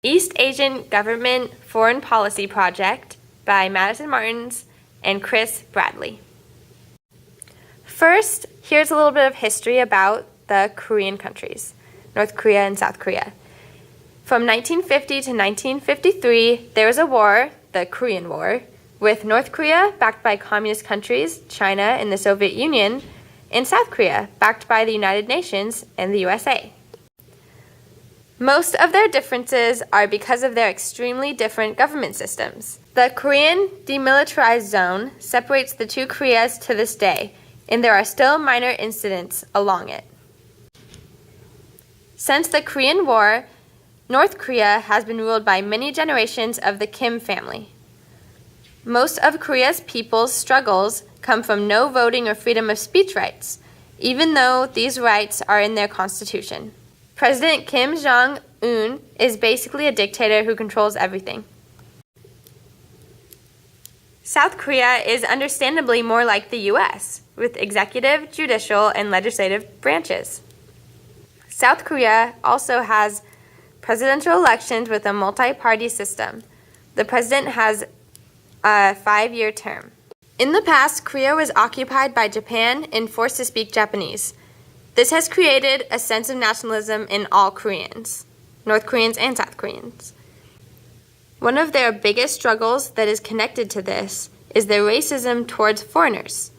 East Asian Government Foreign Policy Project by Madison Martins and Chris Bradley. First, here's a little bit of history about the Korean countries, North Korea and South Korea. From 1950 to 1953, there was a war, the Korean War, with North Korea backed by communist countries, China and the Soviet Union, and South Korea backed by the United Nations and the USA. Most of their differences are because of their extremely different government systems. The Korean Demilitarized Zone separates the two Koreas to this day, and there are still minor incidents along it. Since the Korean War, North Korea has been ruled by many generations of the Kim family. Most of Korea's people's struggles come from no voting or freedom of speech rights, even though these rights are in their constitution. President Kim Jong-un is basically a dictator who controls everything. South Korea is understandably more like the U.S., with executive, judicial, and legislative branches. South Korea also has presidential elections with a multi-party system. The president has a 5-year term. In the past, Korea was occupied by Japan and forced to speak Japanese. This has created a sense of nationalism in all Koreans, North Koreans and South Koreans. One of their biggest struggles that is connected to this is their racism towards foreigners.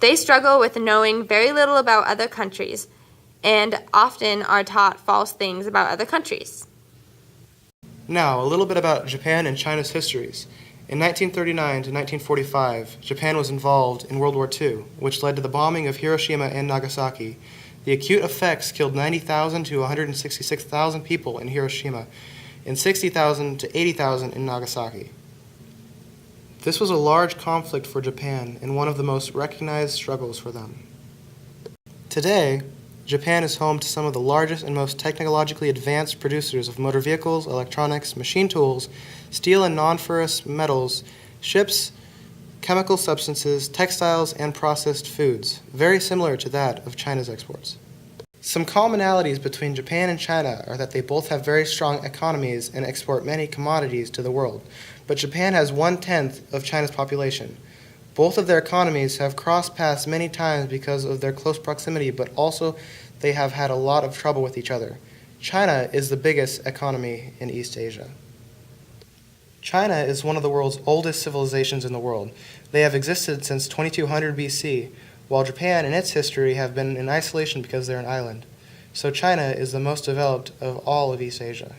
They struggle with knowing very little about other countries and often are taught false things about other countries. Now, a little bit about Japan and China's histories. In 1939 to 1945, Japan was involved in World War II, which led to the bombing of Hiroshima and Nagasaki. The acute effects killed 90,000 to 166,000 people in Hiroshima and 60,000 to 80,000 in Nagasaki. This was a large conflict for Japan and one of the most recognized struggles for them. Today, Japan is home to some of the largest and most technologically advanced producers of motor vehicles, electronics, machine tools, steel and non-ferrous metals, ships, chemical substances, textiles, and processed foods, very similar to that of China's exports. Some commonalities between Japan and China are that they both have very strong economies and export many commodities to the world, but Japan has 1/10 of China's population. Both of their economies have crossed paths many times because of their close proximity, but also they have had a lot of trouble with each other. China is the biggest economy in East Asia. China is one of the world's oldest civilizations in the world. They have existed since 2200 BC, while Japan in its history have been in isolation because they're an island. So China is the most developed of all of East Asia.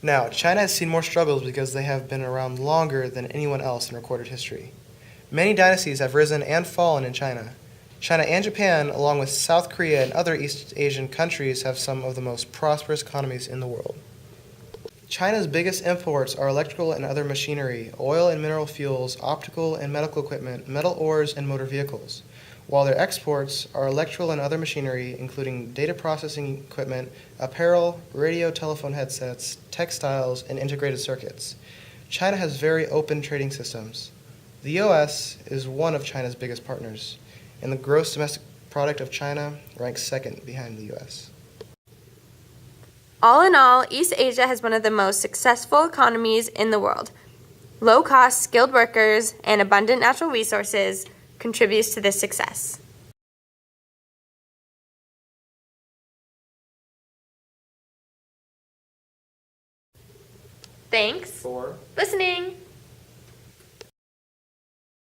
Now, China has seen more struggles because they have been around longer than anyone else in recorded history. Many dynasties have risen and fallen in China. China and Japan, along with South Korea and other East Asian countries, have some of the most prosperous economies in the world. China's biggest imports are electrical and other machinery, oil and mineral fuels, optical and medical equipment, metal ores, and motor vehicles, while their exports are electrical and other machinery, including data processing equipment, apparel, radio telephone headsets, textiles, and integrated circuits. China has very open trading systems. The U.S. is one of China's biggest partners, and the gross domestic product of China ranks second behind the U.S. All in all, East Asia has one of the most successful economies in the world. Low-cost, skilled workers, and abundant natural resources contributes to this success. Thanks for listening.